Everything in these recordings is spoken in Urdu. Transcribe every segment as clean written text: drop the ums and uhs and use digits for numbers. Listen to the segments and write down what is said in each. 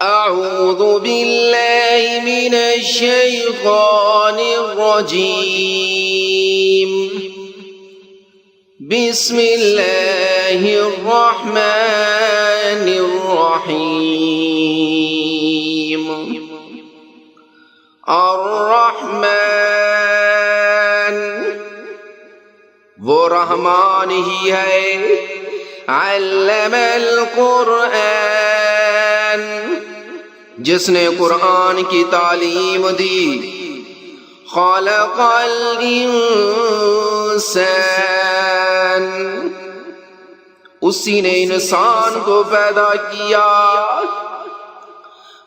أعوذ بالله من الشيطان الرجيم. بسم الله الرحمن الرحيم. الرحمن وہ رحمان ہی ہے. علم القرآن جس نے قرآن کی تعلیم دی. خلق الانسان اسی نے انسان کو پیدا کیا.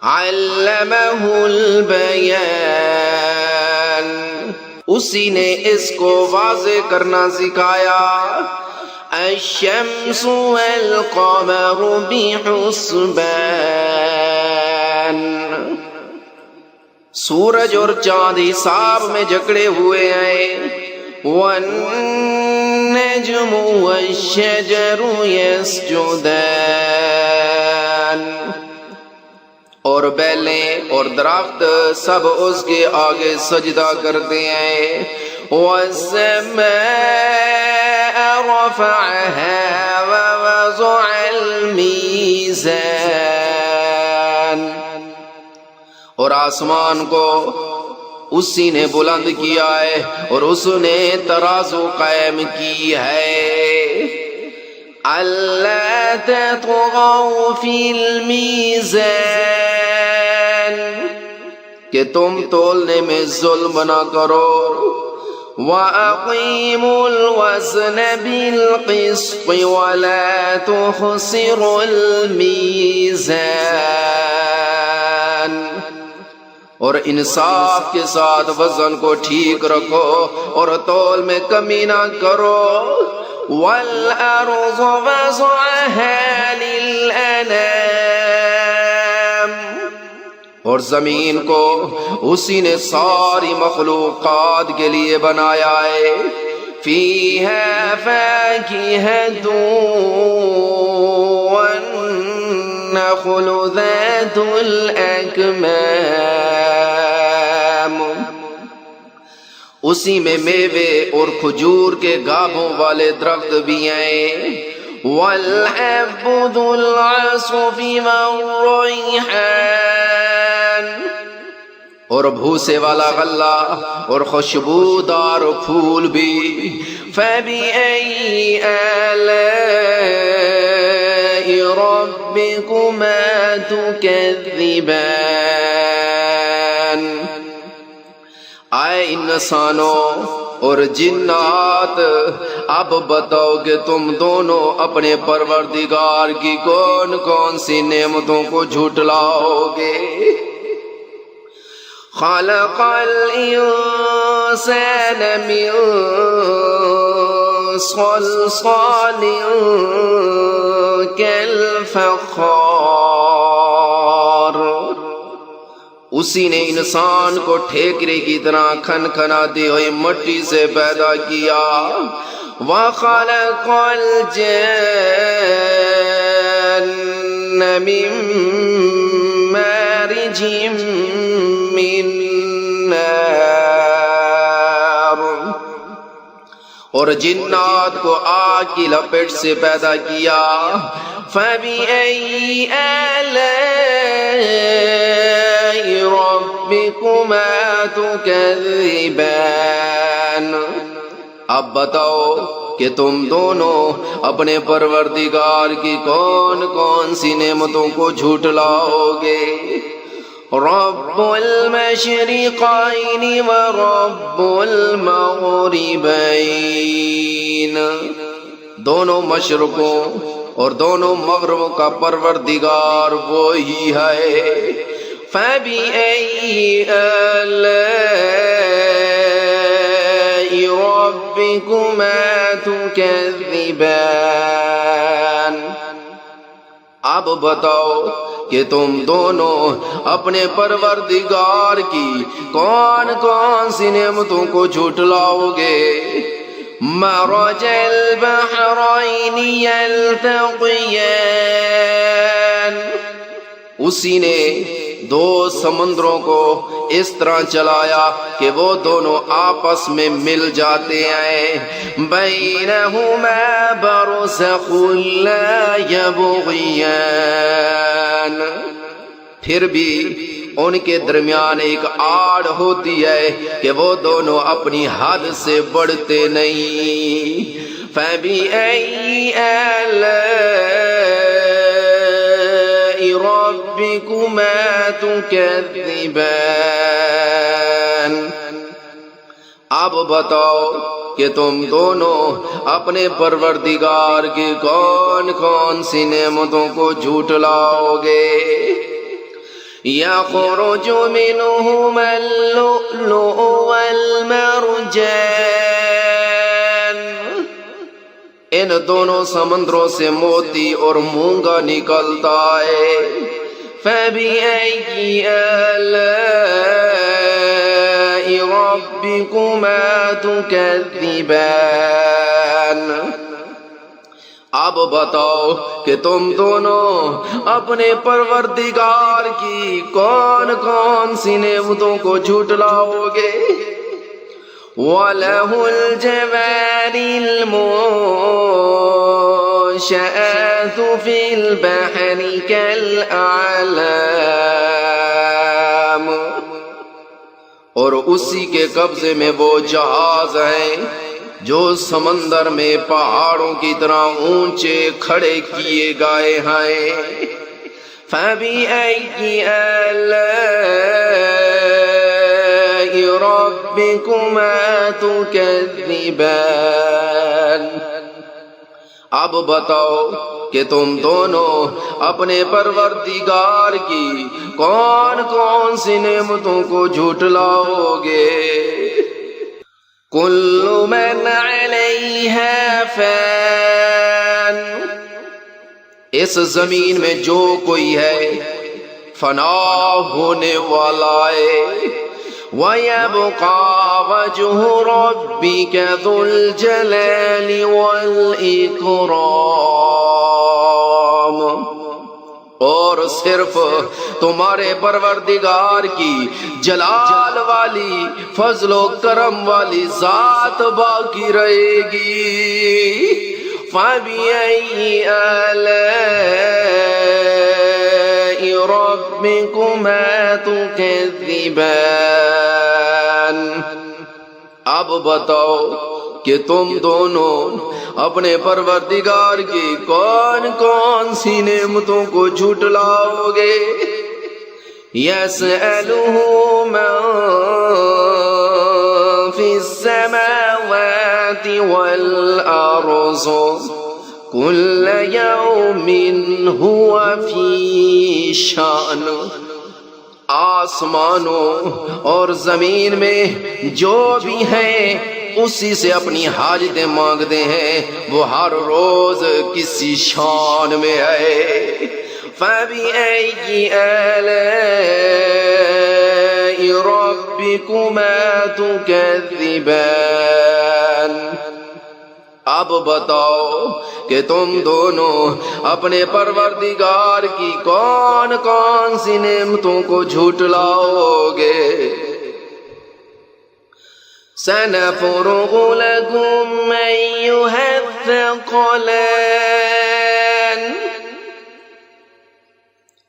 علمہ البیان اسی نے اس کو واضح کرنا سکھایا. الشمس والقمر بحسبان سورج اور چاند حساب میں جکڑے ہوئے ہیں. والنجم والشجر يسجدان اور بیلیں اور درخت سب اس کے آگے سجدہ کرتے ہیں. والسماء رفعها ووضع الميزان اور آسمان کو اسی نے بلند کیا ہے اور اس نے ترازو قائم کی ہے. الا تطغوا فی المیزان کہ تم تولنے میں ظلم نہ کرو. وَأَقِيمُوا الْوَزْنَ بِالْقِسْطِ وَلَا تُخْسِرُوا الْمِيزَانَ اور انصاف کے ساتھ وزن کو ٹھیک رکھو اور تول میں کمی نہ کرو. وَالْأَرْضَ وَضَعَهَا لِلْأَنَامِ اور زمین کو اسی نے ساری مخلوقات کے لیے بنایا ہے. فِيهَا فَاكِهَةٌ وَالنَّخْلُ ذَاتُ الْأَكْمَامِ اسی میں میوے اور کھجور کے گابھوں والے درخت بھی ہیں. وَالْحَبُّ ذُو الْعَصْفِ وَالرَّيْحَانُ اور بھوسے والا غلہ اور خوشبودار پھول بھی. فَبِأَيِّ آلَاءِ رَبِّكُمَا تُكَذِّبَانِ آئے انسانوں اور جنات اب بتاؤ کہ تم دونوں اپنے پروردگار کی کون کون سی نعمتوں کو جھٹلاؤ گے. خلق الانسان من صلصال كالفخار اسی نے انسان کو ٹھیکرے کی طرح کھن کھناتی ہوئی مٹی سے پیدا کیا. وَخَلَقَ الْجَانَّ مِن مَارِجٍ مِّن نَّارٍ اور جنات کو آگ کی لپٹ سے پیدا کیا. فَبِأَيِّ آلَاءِ رَبِّكُمَا تُكَذِّبَانِ اب بتاؤ کہ تم دونوں اپنے پروردگار کی کون کون سی نعمتوں کو جھٹلاؤ گے. رب المشرقین ورب المغربین دونوں مشرقوں اور دونوں مغربوں کا پروردگار وہی ہے. فَبِأَيِّ آلَاءِ رَبِّكُمَا تُكَذِّبَانِ اب بتاؤ کہ تم دونوں اپنے پروردگار کی کون کون سی نعمتوں کو جھٹلاؤ گے. مرج البحرین یلتقیان اسی نے دو سمندروں کو اس طرح چلایا کہ وہ دونوں آپس میں مل جاتے ہیں. بینہما برزخ لا یبغیان. پھر بھی ان کے درمیان ایک آڑ ہوتی ہے کہ وہ دونوں اپنی حد سے بڑھتے نہیں. فَبِأَيِّ آلَاءِ رَبِّكُمَا تُكَذِّبَانِ. اب بتاؤ کہ تم دونوں اپنے پروردگار کی کون کون سی نعمتوں کو جھٹلاؤ گے. يَخْرُجُ مِنْهُمَا اللُّؤْلُؤُ وَالْمَرْجَانُ. ان دونوں سمندروں سے موتی اور مونگا نکلتا ہے. فَبِأَيِّ آلَاءِ رَبِّكُمَا تُكَذِّبَانِ. اب بتاؤ کہ تم دونوں اپنے پروردگار کی کون کون سی نعمتوں کو جھٹلاؤ گے. وَلَهُ الْجَوَارِ الْمُنشَآتُ فِي الْبَحْرِ كَالْأَعْلَامِ. اور اسی کے قبضے میں وہ جہاز ہیں جو سمندر میں پہاڑوں کی طرح اونچے کھڑے کیے گئے ہیں. فَبِأَيِّ آلَاءِ رَبِّكُمَا تُكَذِّبَانِ. اب بتاؤ کہ تم دونوں اپنے پروردگار کی کون کون سی نعمتوں کو جھٹلاؤ گے. كل من عليها فان. اس زمین میں جو کوئی ہے فنا ہونے والا ہے. وَيَبْقَى وَجْهُ رَبِّكَ ذُو الْجَلَالِ وَالْإِكْرَامِ. اور صرف تمہارے پروردگار کی جلال والی فضل و کرم والی ذات باقی رہے گی. فَبِأَيِّ آلَاءِ رَبِّكُمَا تُكَذِّبَانِ. اب بتاؤ کہ تم دونوں اپنے پروردگار کی کون کون سی نعمتوں کو جھٹلاؤ گے. يَسْأَلُهُ مَن فِي السَّمَاوَاتِ وَالْأَرْضِ كُلَّ يَوْمٍ هُوَ فِي شَأْنٍ. آسمانوں اور زمین میں جو بھی ہیں اسی سے اپنی حاجتیں مانگتے ہیں، وہ ہر روز کسی شان میں ہے. فَبِأَيِّ آلَاءِ رَبِّكُمَا تُكَذِّبَانِ. اب بتاؤ کہ تم دونوں اپنے پروردگار کی کون کون سی نعمتوں کو جھٹلاؤ گے. سَنَفْرُغُ لَكُمْ أَيُّهَا الثَّقَلَانِ.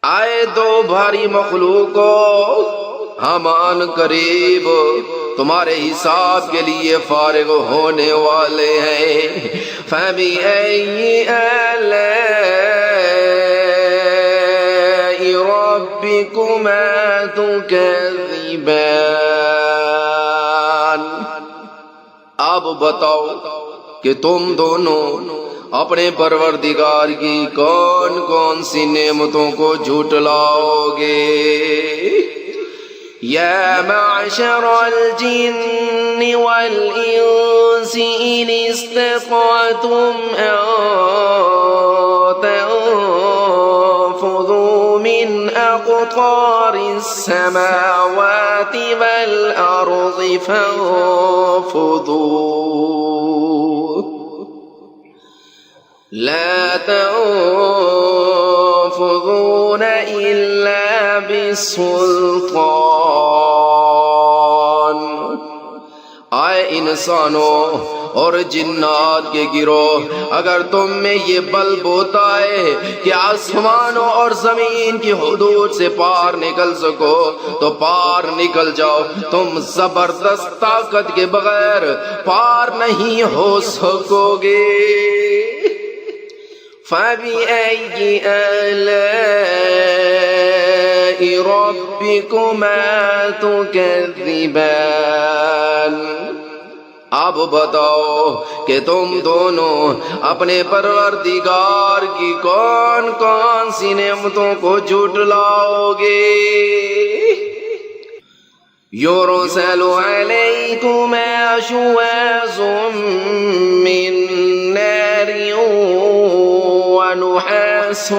آئے دو بھاری مخلوقوں، ہم آن قریب تمہارے حساب کے لیے فارغ ہونے والے ہیں. فَبِأَيِّ آلَاءِ رَبِّكُمَا تُكَذِّبَانِ. اب بتاؤ کہ تم دونوں اپنے پروردگار کی کون کون سی نعمتوں کو جھٹلاؤ گے. يَا مَعْشَرَ الْجِنِّ وَالْإِنسِ إِنِ اسْتَطَعْتُمْ أَن تَنفُذُوا مِنْ أَقْطَارِ السَّمَاوَاتِ وَالْأَرْضِ فَانفُذُوا لا تنفذون إلا بسلطان۔ آئے انسانوں اور جنات کے گروہ، اگر تم میں یہ بل ہوتا ہے کہ آسمانوں اور زمین کی حدود سے پار نکل سکو تو پار نکل جاؤ، تم زبردست طاقت کے بغیر پار نہیں ہو سکو گے۔ فَبِأَيِّ آلَاءِ رَبِّكُمَا تُكَذِّبَانِ۔ اب بتاؤ کہ تم دونوں اپنے پروردگار کی کون کون سی نعمتوں کو جھٹلاؤ گے؟ يُرْسَلُ عَلَيْكُمَا شُوَاظٌ مِّن نَّارٍ وَنُحَاسٌ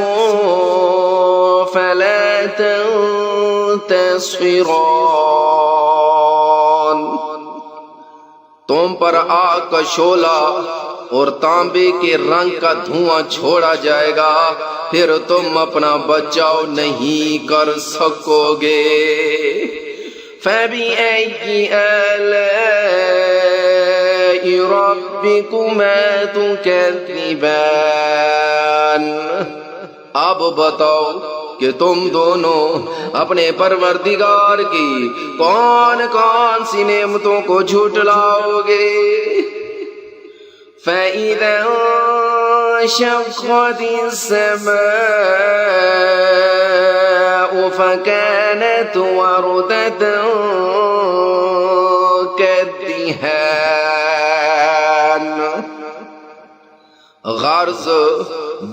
فَلَا تَنتَصِرَانِ۔ تم پر آگ کا شعلہ اور تانبے کے رنگ کا دھواں چھوڑا جائے گا، پھر تم اپنا بچاؤ نہیں کر سکو گے۔ فَبِأَيِّ آلَاءِ رَبِّكُمَا تُكَذِّبَانِ۔ اب بتاؤ کہ تم دونوں اپنے پروردگار کی کون کون سی نعمتوں کو جھٹلاؤ گے؟ فَإِذَا انشَقَّتِ السَّمَاءُ فَكَانَتْ وَرْدَةً كَالدِّهَانِ۔ غرض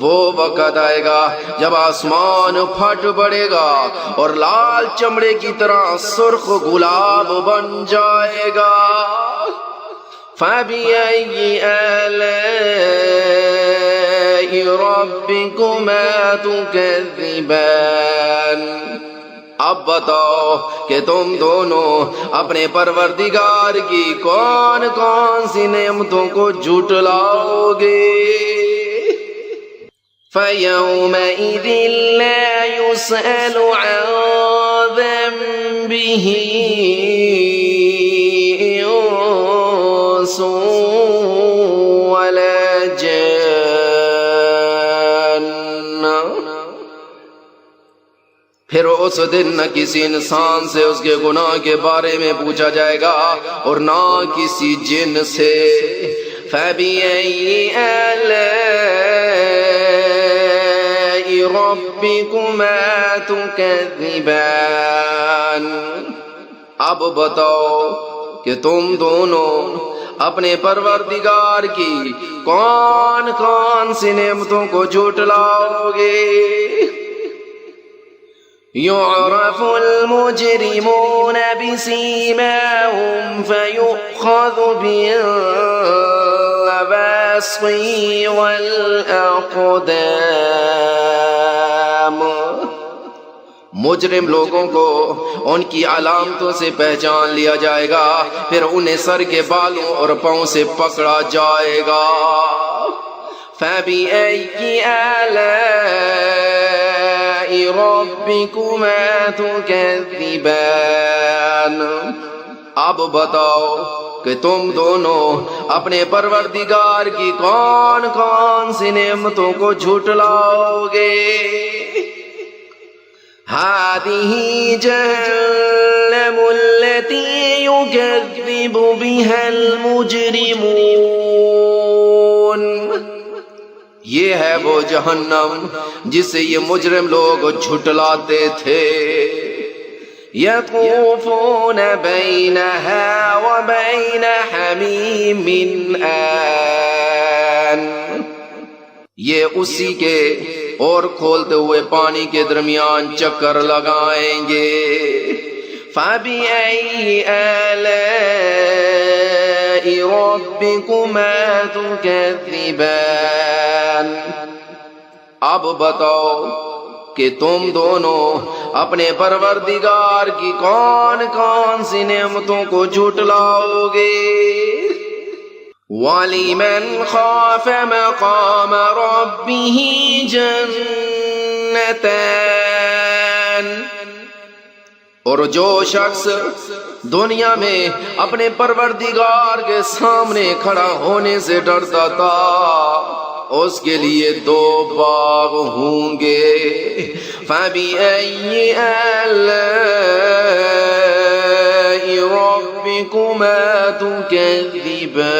وہ وقت آئے گا جب آسمان پھٹ پڑے گا اور لال چمڑے کی طرح سرخ گلاب بن جائے گا۔ فَبِأَيِّ آلَاءِ رَبِّكُمَا تُكَذِّبَانِ۔ اب بتاؤ کہ تم دونوں اپنے پروردگار کی کون کون سی نعمتوں کو جھٹلاؤ گے؟ فَيَوْمَئِذٍ لَا يُسْأَلُ عَنْ ذَنبِهِ إِنسٌ وَلَا جَانٌّ۔ پھر اس دن نہ کسی انسان سے اس کے گناہ کے بارے میں پوچھا جائے گا اور نہ کسی جن سے۔ فَبِأَيِّ آلَاءِ رَبِّكُمَا تُكَذِّبَانِ۔ اب بتاؤ کہ تم دونوں اپنے پروردگار کی کون کون سی نعمتوں کو جھٹلاؤ گے؟ يُعْرَفُ الْمُجْرِمُونَ بِسِيمَاهُمْ فَيُؤْخَذُ بِالنَّوَاصِي وَالْأَقْدَامِ۔ مجرم لوگوں کو ان کی علامتوں سے پہچان لیا جائے گا، پھر انہیں سر کے بالوں اور پاؤں سے پکڑا جائے گا۔ فَبِأَيِّ آلَاءِ رَبِّكُمَا تُكَذِّبَانِ۔ اب بتاؤ کہ تم دونوں اپنے پروردگار کی کون کون سی نعمتوں کو جھٹلاؤ گے؟ هَذِهِ جَهَنَّمُ الَّتِي يُكَذِّبُ بِهَا الْمُجْرِمُونَ۔ یہ ہے وہ جہنم جسے یہ مجرم لوگ جھٹلاتے تھے۔ يَطُوفُونَ بَيْنَهَا وَبَيْنَ حَمِيمٍ آنٍ۔ یہ اسی کے اور کھولتے ہوئے پانی کے درمیان چکر لگائیں گے۔ فَبِأَيِّ آلَاءِ رَبِّكُمَا تُكَذِّبَانِ۔ اب بتاؤ کہ تم دونوں اپنے پروردگار کی کون کون سی نعمتوں کو جھٹلاؤ گے؟ وَلِمَنْ خَافَ مَقَامَ رَبِّهِ جَنَّتَانِ، اور جو شخص دنیا میں اپنے پروردگار کے سامنے کھڑا ہونے سے ڈرتا تھا اس کے لیے دو باغ ہوں گے۔ فَبِأَيِّ آلَاءِ رَبِّكُمَا تُكَذِّبَانِ،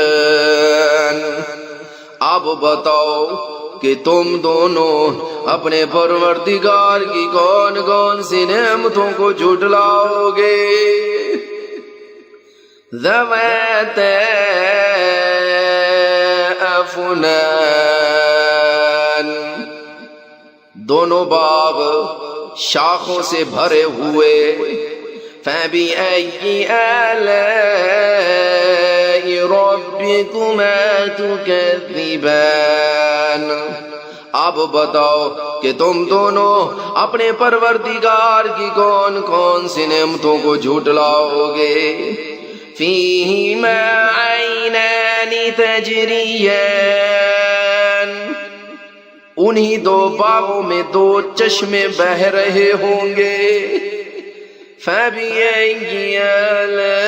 اب بتاؤ کہ تم دونوں اپنے پروردگار کی کون کون سی نعمتوں کو جھٹلاؤ گے؟ ذَوَاتَا أَفْنَانٍ، دونوں باغ شاخوں سے بھرے ہوئے۔ فَبِأَيِّ آلَاءِ رَبِّكُمَا تُكَذِّبَانِ، اب بتاؤ کہ تم دونوں اپنے پروردگار کی کون کون سی نعمتوں کو جھٹلاؤ گے؟ فِيهِمَا عَيْنَانِ تَجْرِيَانِ، انہی دو باغوں میں دو چشمے بہہ رہے ہوں گے۔ فَبِأَيِّ آلَاءِ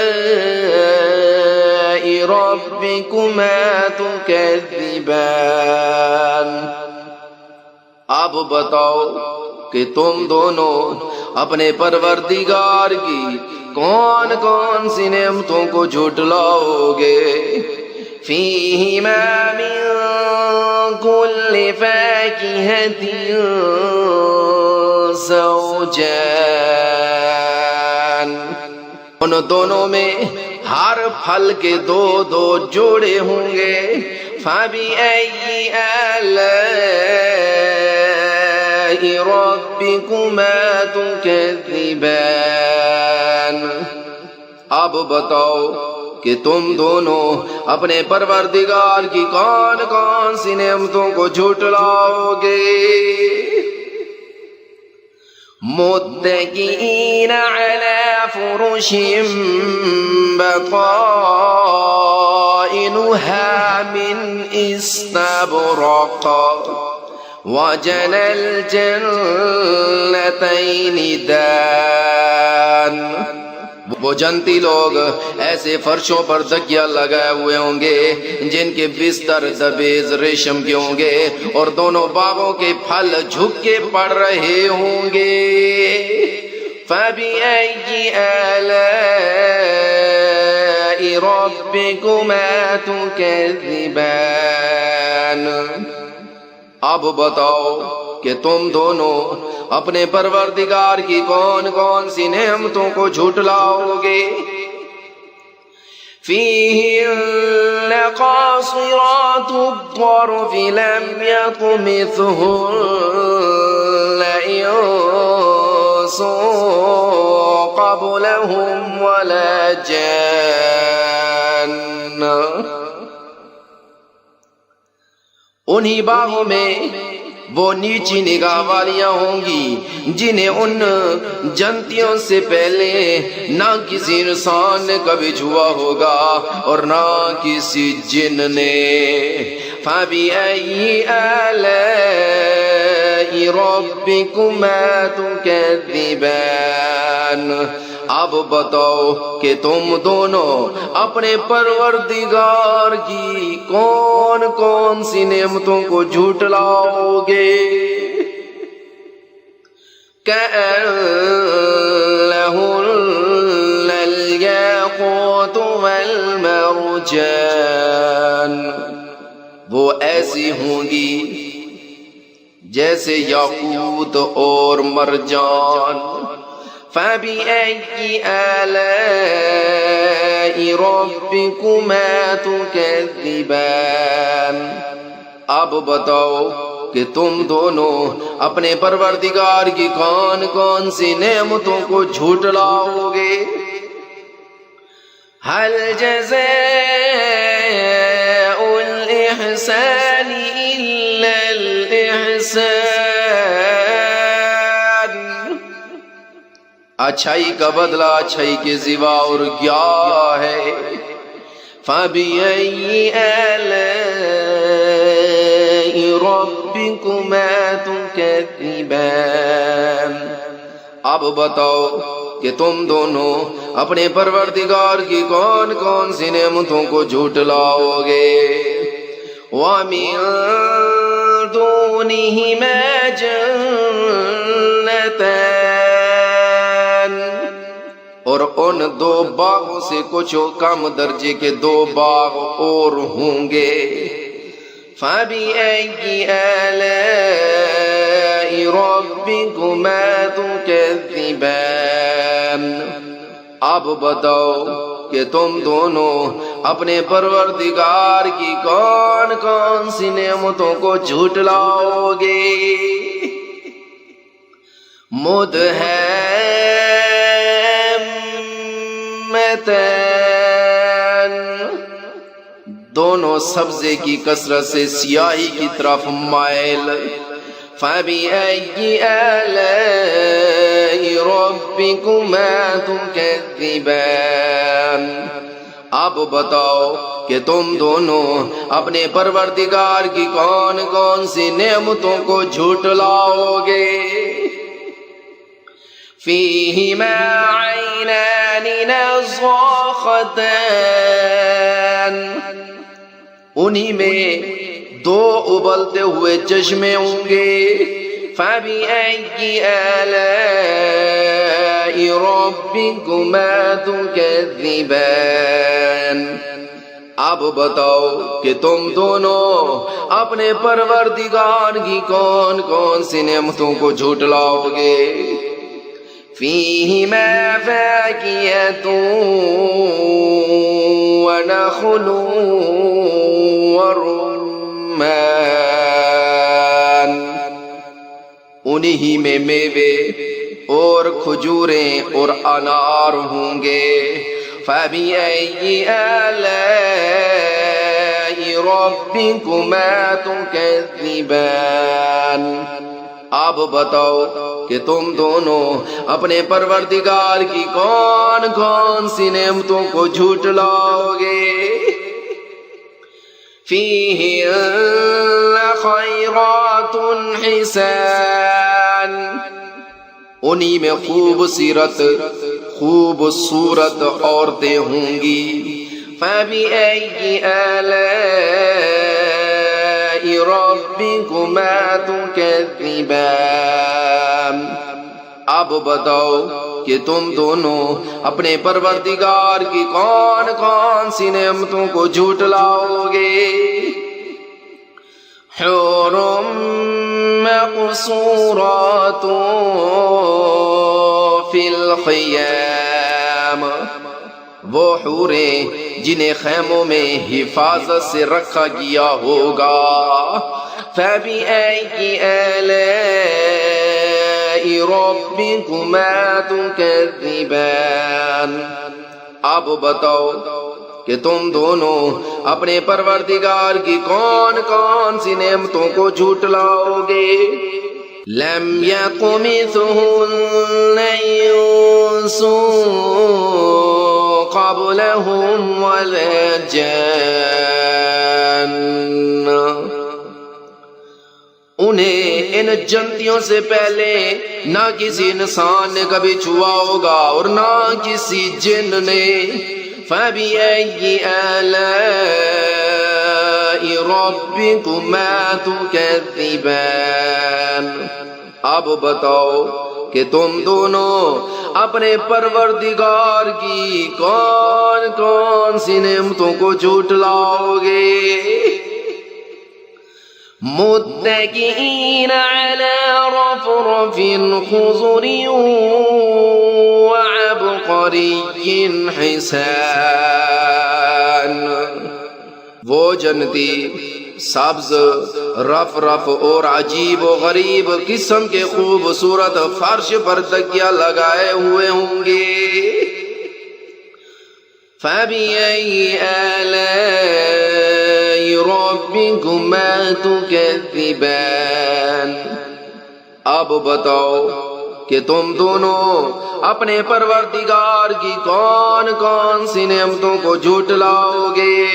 رَبِّكُمَا تُكَذِّبَانِ، اب بتاؤ کہ تم دونوں اپنے پروردگار کی کون کون سی نعمتوں کو جھٹلاؤ گے؟ فِيهِمَا مِن كُلِّ فَاكِهَةٍ زَوْجَانِ، ان دونوں میں ہر پھل کے دو دو جوڑے ہوں گے۔ فَبِأَيِّ آلَاءِ رَبِّكُمَا تُكَذِّبَانِ، اب بتاؤ کہ تم دونوں اپنے پروردگار کی کون کون سی نعمتوں کو جھٹلاؤ گے؟ متکئین علی فرش بطائنها من استبرق وجنى الجنتین دان، وہ جنتی لوگ ایسے فرشوں پر تکیہ لگائے ہوئے ہوں گے جن کے بستر تبیز ریشم کے ہوں گے، اور دونوں باغوں کے پھل جھک کے پڑ رہے ہوں گے۔ فَبِأَيِّ آلَاءِ رَبِّكُمَا تُكَذِّبَانِ، اب بتاؤ کہ تم دونوں اپنے پروردگار کی کون کون سی نعمتوں کو جھٹلاؤ گے؟ فِيهِنَّ قَاصِرَاتُ الطَّرْفِ لَمْ يَطْمِثْهُنَّ إِنسٌ قَبْلَهُمْ وَلَا جَانٌّ، انہی باغوں میں وہ نیچی نگاہ والیاں ہوں گی جنہیں ان جنتیوں سے پہلے نہ کسی انسان نے کبھی چھوا ہوگا اور نہ کسی جن نے۔ فَبِأَيِّ آلَاءِ رَبِّكُمَا تُكَذِّبَانِ، اب بتاؤ کہ تم دونوں اپنے پروردگار کی کون کون سی نعمتوں کو جھٹلاؤ گے؟ كَأَنَّهُنَّ الْيَاقُوتُ وَالْمَرْجَانُ، وہ ایسی ہوں گی جیسے یاقوت اور مرجان۔ فَبِأَيِّ آلَاءِ رَبِّكُمَا تُكَذِّبَانِ، اب بتاؤ کہ تم دونوں اپنے پروردگار کی کون کون سی نعمتوں کو جھٹلاؤ گے؟ هَلْ جَزَاءُ الْإِحْسَانِ إِلَّا الْإِحْسَانُ، اچھائی کا بدلہ اچھائی کے سوا اور کیا ہے؟ فَبِأَيِّ آلَاءِ رَبِّكُمَا تُكَذِّبَانِ۔ اب بتاؤ کہ تم دونوں اپنے پروردگار کی کون کون سی نعمتوں کو جھٹلاؤ گے۔ وَمِن دُونِهِمَا جَنَّتَانِ، اور ان دو باغوں سے کچھ کم درجے کے دو باغ اور ہوں گے۔ فَبِأَيِّ آلَاءِ رَبِّكُمَا تُكَذِّبَانِ۔ اب بتاؤ کہ تم دونوں اپنے پروردگار کی کون کون سی نعمتوں کو جھٹلاؤ گے۔ مُدْهَامَّتَانِ، دونوں سبزے کی کثرت سے سیاہی کی طرف مائل۔ فَبِأَيِّ آلَاءِ رَبِّكُمَا تُكَذِّبَانِ۔ اب بتاؤ کہ تم دونوں اپنے پروردگار کی کون کون سی نعمتوں کو جھٹلاؤ گے۔ فِيهِمَا عَيْنَانِ نَضَّاخَتَانِ، انہی میں دو ابلتے ہوئے چشمے ہوں گے۔ فَبِأَيِّ آلَاءِ رَبِّكُمَا تُكَذِّبَانِ۔ اب بتاؤ کہ تم دونوں اپنے پروردگار کی کون کون سی نعمتوں کو جھٹلاؤ گے۔ فِيهِمَا فَاكِهَةٌ وَنَخْلٌ وَرُمَّانٌ، انہی میں میوے اور کھجوریں اور انار ہوں گے۔ فَبِأَيِّ آلَاءِ رَبِّكُمَا تُكَذِّبَانِ۔ اب بتاؤ کہ تم دونوں اپنے پروردگار کی کون کون سی نعمتوں کو جھٹلاؤ گے۔ فِيهِنَّ خَيْرَاتٌ حِسَانٌ، انہی میں خوبصورت عورتیں ہوں گی۔ فَبِأَيِّ آلَاءِ رَبِّكُمَا تُكَذِّبَانِ۔ اب بتاؤ کہ تم دونوں اپنے پروردگار کی کون کون سی نعمتوں کو جھٹلاؤ گے۔ حور مقصورات فی الخیام، وہ حوریں جنہیں خیموں میں حفاظت سے رکھا گیا ہوگا۔ فَبِأَيِّ آلَاءِ رَبِّكُمَا تُكَذِّبَانِ۔ اب بتاؤ کہ تم دونوں اپنے پروردگار کی کون کون سی نعمتوں کو جھٹلاؤ گے۔ لَمْ يَطْمِثْهُنَّ إِنسٌ قَبْلَهُمْ وَلَا جَانٌّ، انہیں ان جنتیوں سے پہلے نہ کسی انسان نے کبھی چھوا ہوگا اور نہ کسی جن نے۔ فَبِأَيِّ آلَاءِ رَبِّكُمَا تُكَذِّبَانِ۔ اب بتاؤ کہ تم دونوں اپنے پروردگار کی کون کون سی نعمتوں کو جھٹلاؤ گے۔ متكئين على رفرف خضر وعبقري حسان، وہ جنتی سبز رف رف اور عجیب و غریب قسم کے خوبصورت فرش پر تکیہ لگائے ہوئے ہوں گے۔ فَبِأَيِّ آلَاءِ رَبِّكُمَا تُكَذِّبَانِ۔ اب بتاؤ کہ تم دونوں اپنے پروردگار کی کون کون سی نعمتوں کو جھٹلاؤ گے؟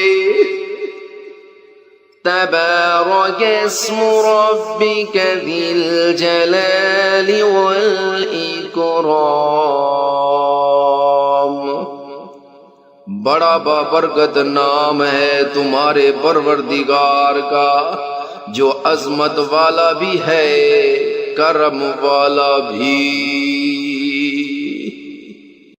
تبارک اسم ربک ذی الجلال والاکرام، بڑا بابرکت نام ہے تمہارے پروردگار کا، جو عظمت والا بھی ہے، کرم والا بھی۔